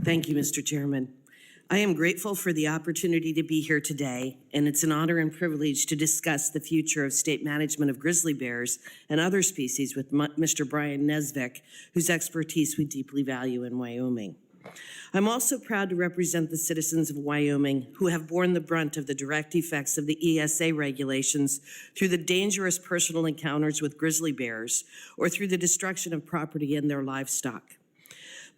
Thank you, Mr. Chairman. I am grateful for the opportunity to be here today, and it's an honor and privilege to discuss the future of state management of grizzly bears and other species with Mr. Brian Nesvik, whose expertise we deeply value in Wyoming. I'm also proud to represent the citizens of Wyoming who have borne the brunt of the direct effects of the ESA regulations through the dangerous personal encounters with grizzly bears or through the destruction of property and their livestock.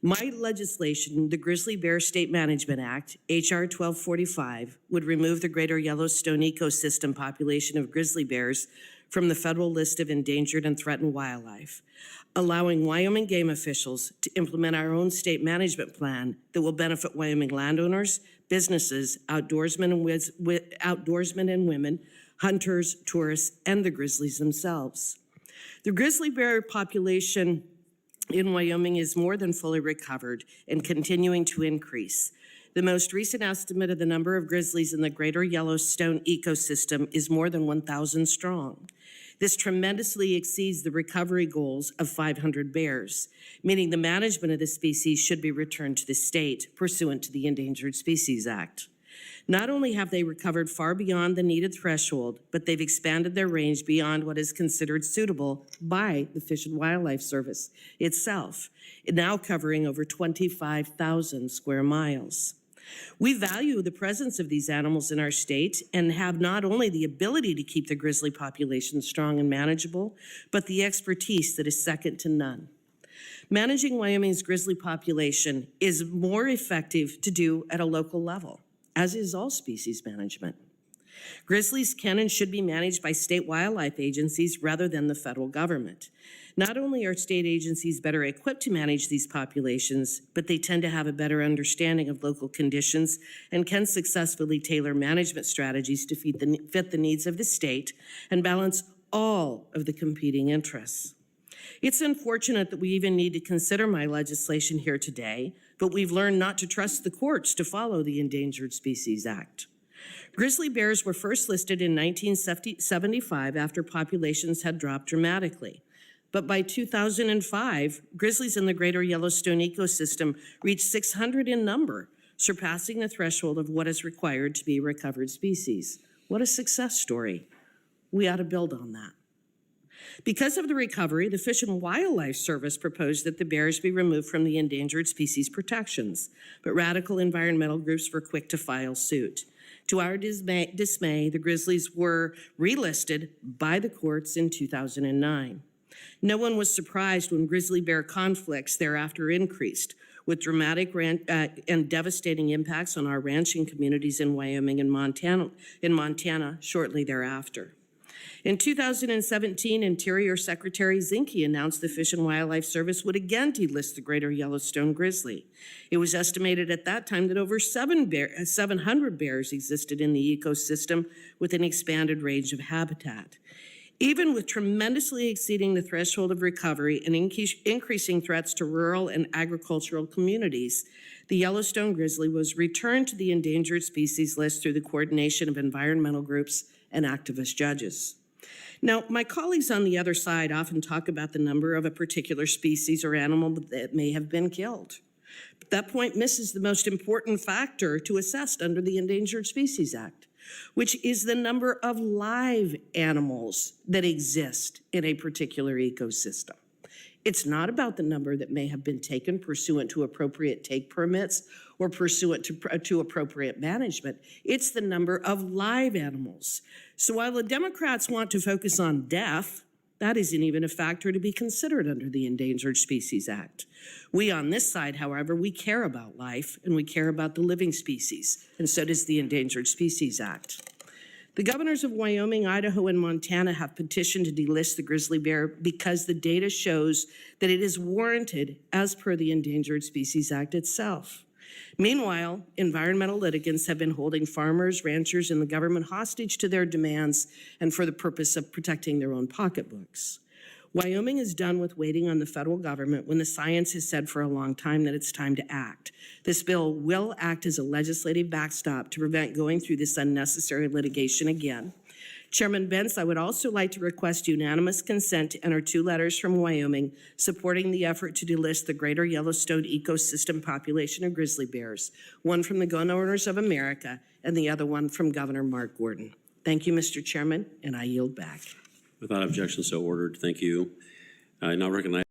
My legislation, the Grizzly Bear State Management Act, H.R. 1245, would remove the greater Yellowstone ecosystem population of grizzly bears from the federal list of endangered and threatened wildlife, allowing Wyoming game officials to implement our own state management plan that will benefit Wyoming landowners, businesses, outdoorsmen and women, hunters, tourists, and the grizzlies themselves. The grizzly bear population in Wyoming is more than fully recovered and continuing to increase. The most recent estimate of the number of grizzlies in the greater Yellowstone ecosystem is more than 1,000 strong. This tremendously exceeds the recovery goals of 500 bears, meaning the management of the species should be returned to the state pursuant to the Endangered Species Act. Not only have they recovered far beyond the needed threshold, but they've expanded their range beyond what is considered suitable by the Fish and Wildlife Service itself, now covering over 25,000 square miles. We value the presence of these animals in our state and have not only the ability to keep the grizzly population strong and manageable, but the expertise that is second to none. Managing Wyoming's grizzly population is more effective to do at a local level, as is all species management. Grizzlies can and should be managed by state wildlife agencies rather than the federal government. Not only are state agencies better equipped to manage these populations, but they tend to have a better understanding of local conditions and can successfully tailor management strategies to fit the needs of the state and balance all of the competing interests. It's unfortunate that we even need to consider my legislation here today, but we've learned not to trust the courts to follow the Endangered Species Act. Grizzly bears were first listed in 1975 after populations had dropped dramatically. But by 2005, grizzlies in the greater Yellowstone ecosystem reached 600 in number, surpassing the threshold of what is required to be a recovered species. What a success story. We ought to build on that. Because of the recovery, the Fish and Wildlife Service proposed that the bears be removed from the endangered species protections, but radical environmental groups were quick to file suit. To our dismay, the grizzlies were relisted by the courts in 2009. No one was surprised when grizzly bear conflicts thereafter increased, with dramatic and devastating impacts on our ranching communities in Wyoming and Montana shortly thereafter. In 2017, Interior Secretary Zinke announced the Fish and Wildlife Service would again delist the greater Yellowstone grizzly. It was estimated at that time that over 700 bears existed in the ecosystem with an expanded range of habitat. Even with tremendously exceeding the threshold of recovery and increasing threats to rural and agricultural communities, the Yellowstone grizzly was returned to the endangered species list through the coordination of environmental groups and activist judges. Now, my colleagues on the other side often talk about the number of a particular species or animal that may have been killed. But that point misses the most important factor to assess under the Endangered Species Act, which is the number of live animals that exist in a particular ecosystem. It's not about the number that may have been taken pursuant to appropriate take permits or pursuant to appropriate management. It's the number of live animals. So while the Democrats want to focus on death, that isn't even a factor to be considered under the Endangered Species Act. We on this side, however, we care about life and we care about the living species, and so does the Endangered Species Act. The governors of Wyoming, Idaho, and Montana have petitioned to delist the grizzly bear because the data shows that it is warranted as per the Endangered Species Act itself. Meanwhile, environmental litigants have been holding farmers, ranchers, and the government hostage to their demands and for the purpose of protecting their own pocketbooks. Wyoming is done with waiting on the federal government when the science has said for a long time that it's time to act. This bill will act as a legislative backstop to prevent going through this unnecessary litigation again. Chairman Bentz, I would also like to request unanimous consent to enter 2 letters from Wyoming supporting the effort to delist the greater Yellowstone ecosystem population of grizzly bears, one from the Gun Owners of America and the other one from Governor Mark Gordon. Thank you, Mr. Chairman, and I yield back. Without objection, so ordered. Thank you. I now recognize